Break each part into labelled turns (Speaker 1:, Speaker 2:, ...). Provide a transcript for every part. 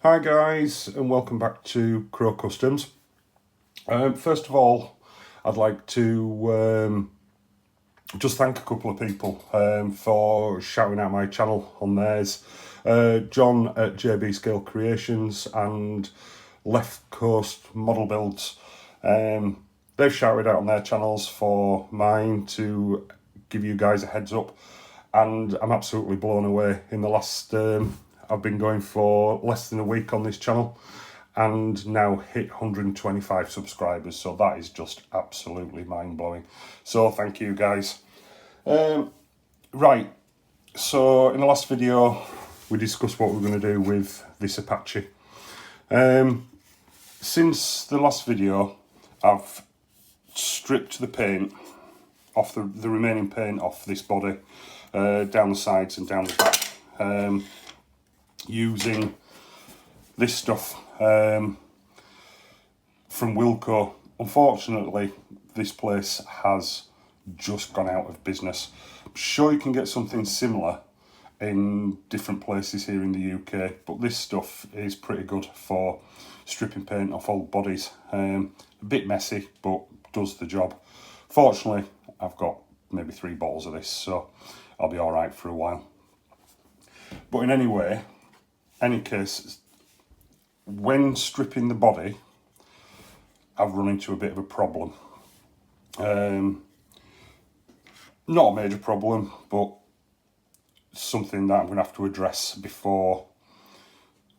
Speaker 1: Hi guys, and welcome back to Crow Customs. First of all, I'd like to just thank a couple of people for shouting out my channel on theirs. John at JB Scale Creations and Left Coast Model Builds. They've shouted out on their channels for mine to give you guys a heads up, and I'm absolutely blown away. In the last I've been going for less than a week on this channel and now hit 125 subscribers, so that is just absolutely mind-blowing. So thank you guys. Right, so in the last video we discussed what we're going to do with this Apache. Since the last video I've stripped the paint off, the remaining paint off this body, down the sides and down the back, using this stuff from Wilco. Unfortunately, this place has just gone out of business. I'm sure you can get something similar in different places here in the UK, but this stuff is pretty good for stripping paint off old bodies. A bit messy, but does the job. Fortunately, I've got maybe 3 bottles of this, so I'll be all right for a while. But in any case, when stripping the body, I've run into a bit of a problem. Not a major problem, but something that I'm going to have to address before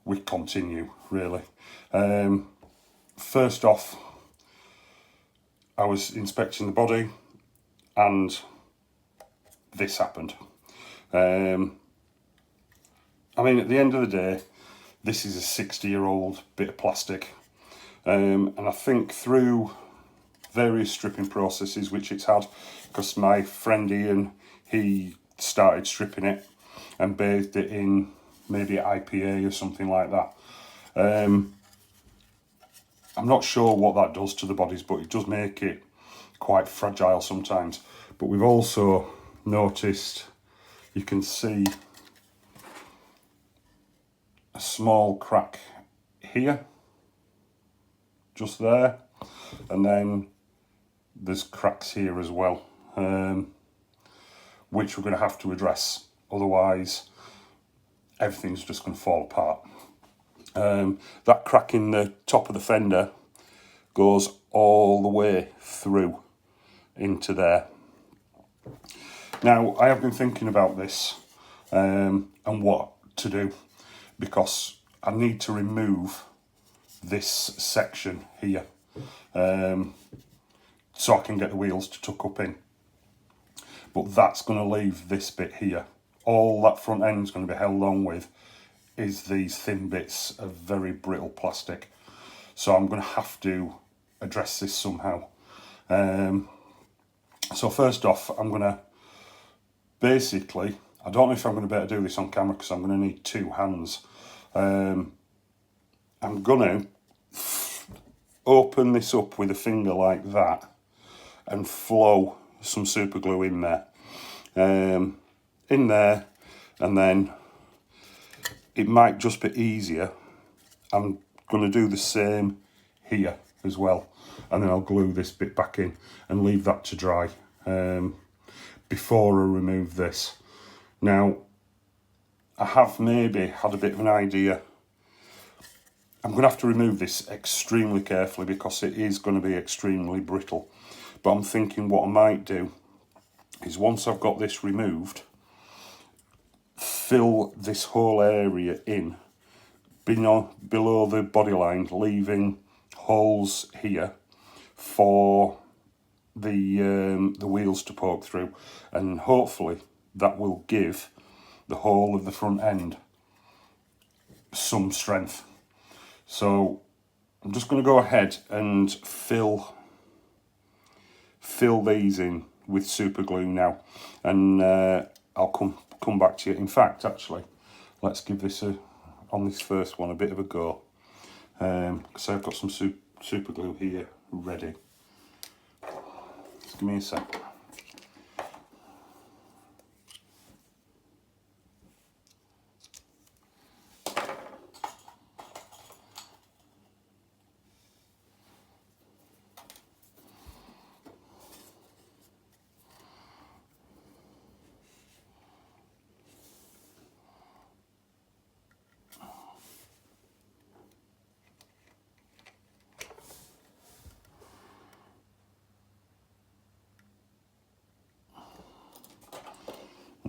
Speaker 1: we continue, really. First off, I was inspecting the body and this happened. I mean, at the end of the day, this is a 60-year-old bit of plastic. And I think through various stripping processes which it's had, because my friend Ian, he started stripping it and bathed it in maybe IPA or something like that. I'm not sure what that does to the bodies, but it does make it quite fragile sometimes. But we've also noticed, you can see a small crack here, just there, and then there's cracks here as well, which we're going to have to address, otherwise everything's just going to fall apart. That crack in the top of the fender goes all the way through into there. Now, I have been thinking about this and what to do, because I need to remove this section here so I can get the wheels to tuck up in. But that's going to leave this bit here. All that front end is going to be held on with is these thin bits of very brittle plastic. So I'm going to have to address this somehow. So first off, I'm going to basically, I don't know if I'm going to be able to do this on camera because I'm going to need 2 hands. I'm going to open this up with a finger like that and flow some super glue in there. And then it might just be easier. I'm going to do the same here as well, and then I'll glue this bit back in and leave that to dry before I remove this. Now, I have maybe had a bit of an idea. I'm going to have to remove this extremely carefully because it is going to be extremely brittle. But I'm thinking what I might do is, once I've got this removed, fill this whole area in below the body line, leaving holes here for the wheels to poke through, and hopefully that will give the whole of the front end some strength. So I'm just going to go ahead and fill these in with super glue now, and I'll come back to you. In fact, actually, let's give this on this first one a bit of a go, because I've got some super glue here ready. Just give me a sec.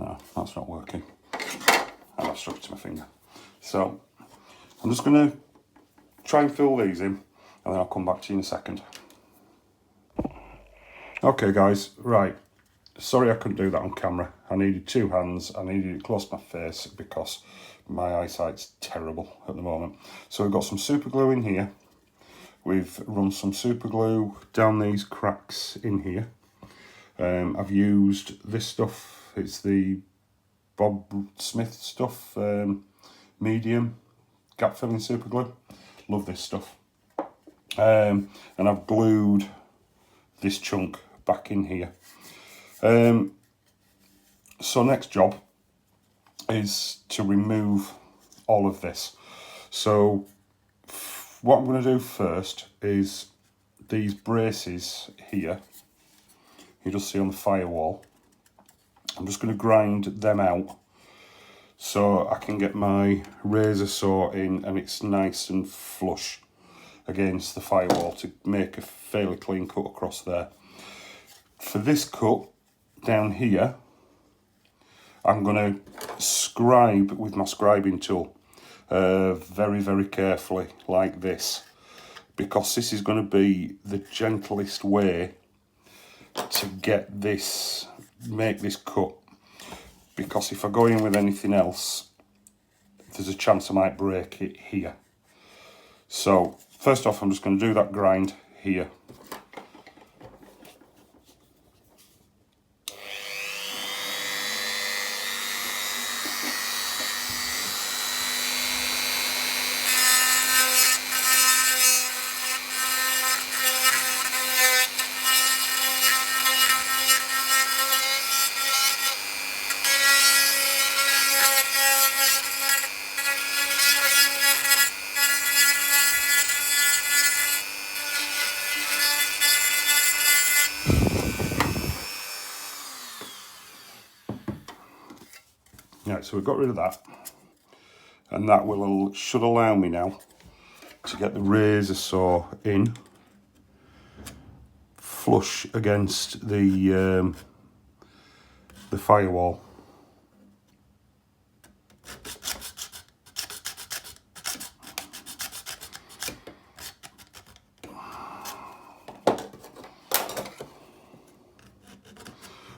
Speaker 1: No, that's not working. And I've stuck it to my finger. So I'm just going to try and fill these in, and then I'll come back to you in a second. Okay guys, right. Sorry I couldn't do that on camera. I needed two hands. I needed it close to my face because my eyesight's terrible at the moment. So we've got some super glue in here. We've run some super glue down these cracks in here. I've used this stuff. It's the Bob Smith stuff, medium gap filling super glue. Love this stuff. And I've glued this chunk back in here. So next job is to remove all of this. So what I'm going to do first is these braces here, you just see on the firewall. I'm just going to grind them out so I can get my razor saw in and it's nice and flush against the firewall to make a fairly clean cut across there. For this cut down here, I'm going to scribe with my scribing tool very, very carefully like this, because this is going to be the gentlest way to get this, make this cut, because if I go in with anything else, there's a chance I might break it here. So first off, I'm just going to do that grind here. Right, so we've got rid of that, and that should allow me now to get the razor saw in flush against the firewall.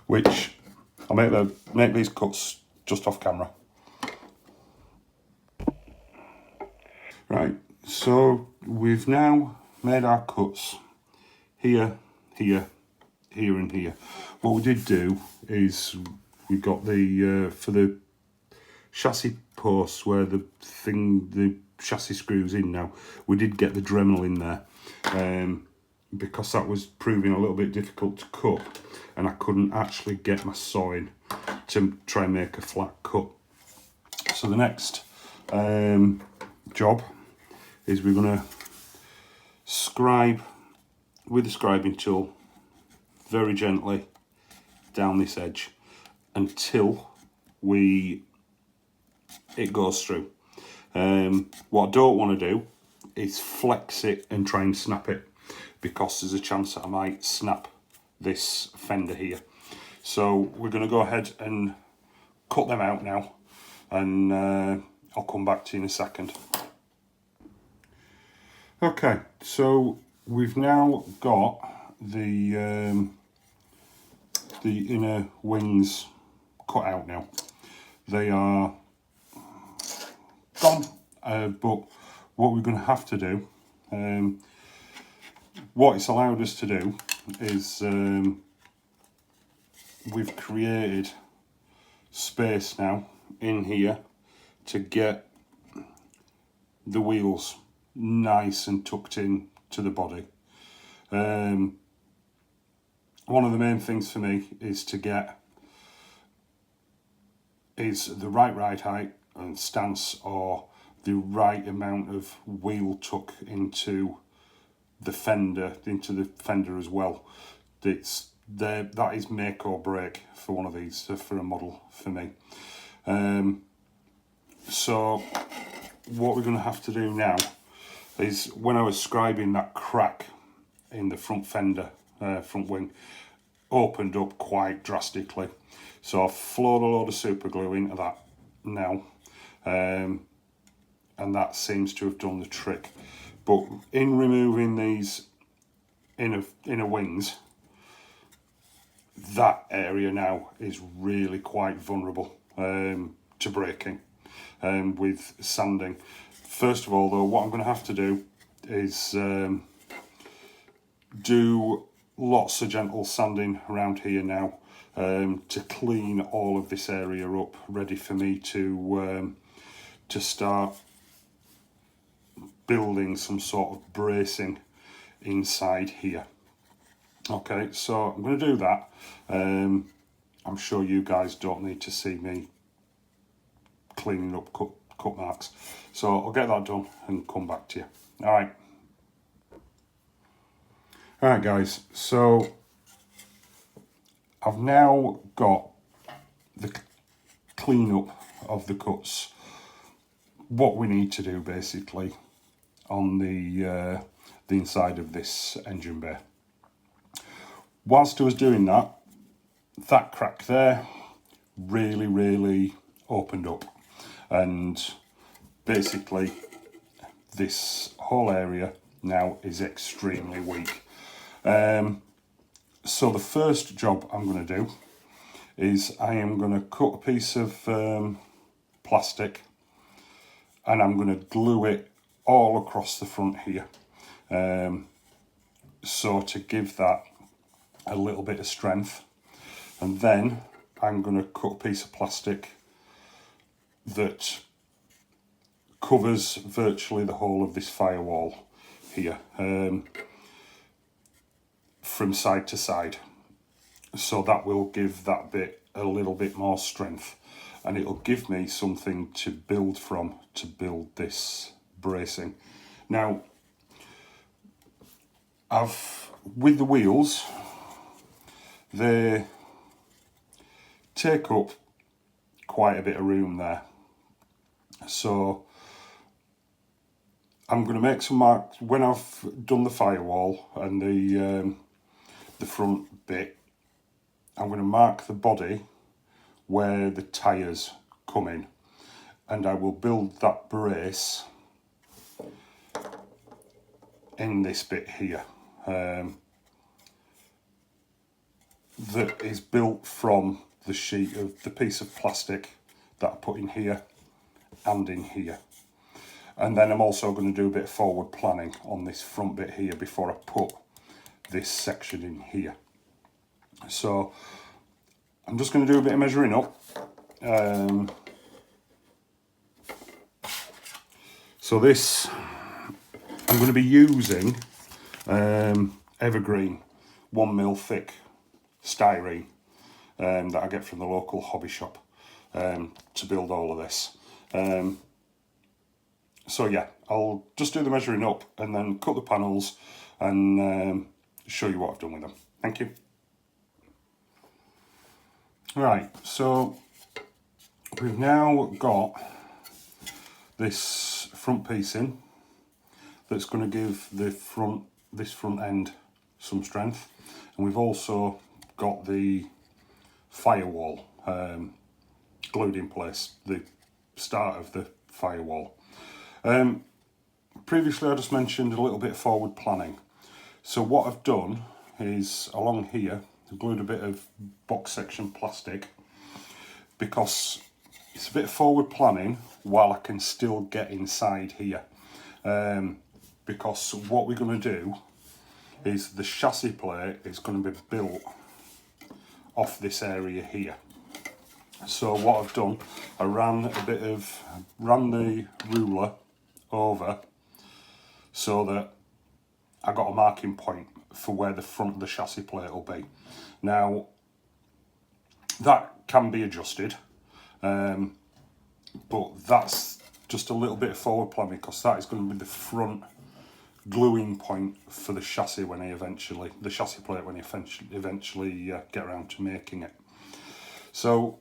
Speaker 1: Which I'll make these cuts just off camera. Right, so we've now made our cuts here, here, here and here. What we did do is we got the, for the chassis posts where the chassis screws in now, we did get the Dremel in there, because that was proving a little bit difficult to cut and I couldn't actually get my saw in to try and make a flat cut. So the next job is we're going to scribe with the scribing tool very gently down this edge until it goes through. What I don't want to do is flex it and try and snap it, because there's a chance that I might snap this fender here. So we're going to go ahead and cut them out now, and I'll come back to you in a second. Okay, so we've now got the inner wings cut out now. They are gone, but what we're going to have to do, what it's allowed us to do is we've created space now in here to get the wheels nice and tucked in to the body. One of the main things for me is to get the right height and stance, or the right amount of wheel tuck into the fender as well. That is make or break for one of these, for a model for me. So what we're going to have to do now is, when I was scribing that crack in the front fender, front wing, opened up quite drastically. So I've flowed a load of super glue into that now, and that seems to have done the trick. But in removing these inner wings, that area now is really quite vulnerable to breaking with sanding. First of all though, what I'm going to have to do is do lots of gentle sanding around here now to clean all of this area up, ready for me to start building some sort of bracing inside here. Okay, so I'm going to do that. I'm sure you guys don't need to see me cleaning up cut marks. So I'll get that done and come back to you. Alright. Alright guys, so I've now got the cleanup of the cuts. What we need to do basically on the inside of this engine bay. Whilst I was doing that, that crack there really opened up, and basically this whole area now is extremely weak. So the first job I'm going to do is I am going to cut a piece of plastic and I'm going to glue it all across the front here, so to give that a little bit of strength. And then I'm going to cut a piece of plastic that covers virtually the whole of this firewall here, from side to side. So that will give that bit a little bit more strength, and it'll give me something to build from to build this bracing. Now, with the wheels, they take up quite a bit of room there. So I'm going to make some marks when I've done the firewall and the front bit. I'm going to mark the body where the tyres come in, and I will build that brace in this bit here, that is built from the sheet of the piece of plastic that I put in here and in here. And then I'm also going to do a bit of forward planning on this front bit here before I put this section in here. So I'm just going to do a bit of measuring up. So this, I'm going to be using evergreen 1mm thick styrene that I get from the local hobby shop to build all of this. So yeah, I'll just do the measuring up and then cut the panels and show you what I've done with them. Thank you. Right, so we've now got this front piece in that's going to give this front end some strength, and we've also got the firewall glued in place, the start of the firewall. Previously I just mentioned a little bit of forward planning. So what I've done is along here I've glued a bit of box section plastic, because it's a bit of forward planning while I can still get inside here. Because what we're going to do is the chassis plate is going to be built off this area here. So what I've done, I ran the ruler over so that I got a marking point for where the front of the chassis plate will be. Now that can be adjusted, but that's just a little bit of forward planning, because that is going to be the front gluing point for the chassis when the chassis plate when I eventually get around to making it. So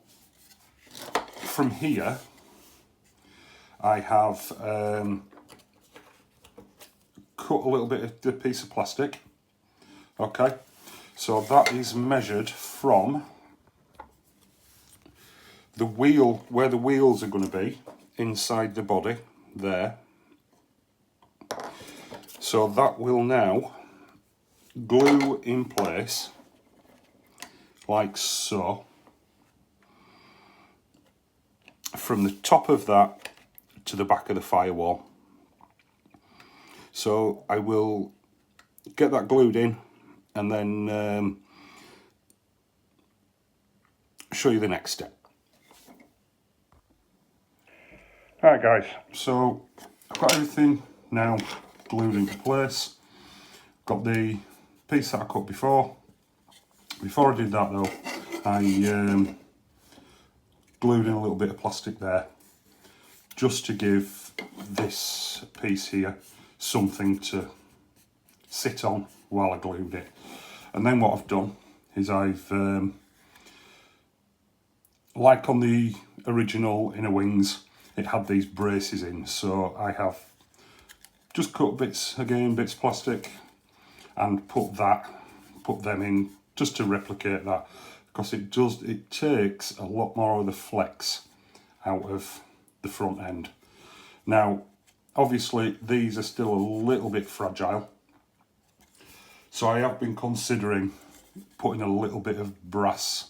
Speaker 1: from here I have cut a little bit of the piece of plastic. Okay, So that is measured from the wheel, where the wheels are going to be, inside the body, there. So that will now glue in place, like so, from the top of that to the back of the firewall. So I will get that glued in and then show you the next step. Alright guys, so I've got everything now glued into place. Got the piece that I cut before. Before I did that though, I glued in a little bit of plastic there, just to give this piece here something to sit on while I glued it. And then what I've done is I've, like on the original Inner Wings, it had these braces in, so I have just cut bits of plastic and put them in just to replicate that, because it takes a lot more of the flex out of the front end. Now obviously these are still a little bit fragile, so I have been considering putting a little bit of brass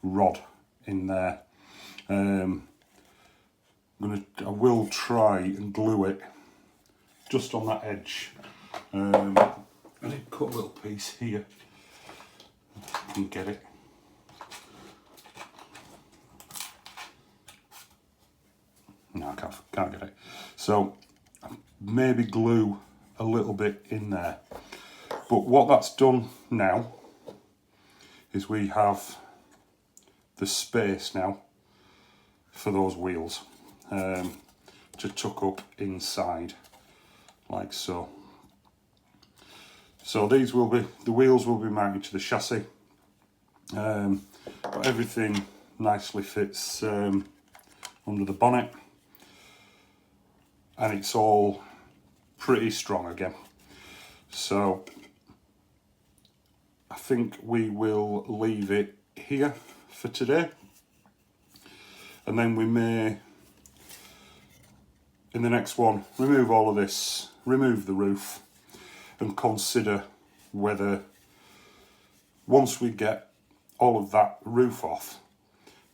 Speaker 1: rod in there. I will try and glue it just on that edge. I did cut a little piece here, if I can get it. No, I can't get it. So maybe glue a little bit in there. But what that's done now is we have the space now for those wheels to tuck up inside, like so. So the wheels will be mounted to the chassis, but everything nicely fits under the bonnet, and it's all pretty strong again. So I think we will leave it here for today, and then we may, in the next one, remove all of this, remove the roof, and consider whether, once we get all of that roof off,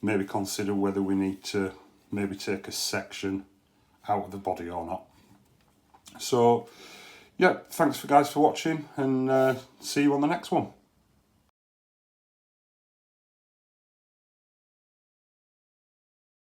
Speaker 1: maybe consider whether we need to maybe take a section out of the body or not. So yeah, thanks guys for watching, and see you on the next one.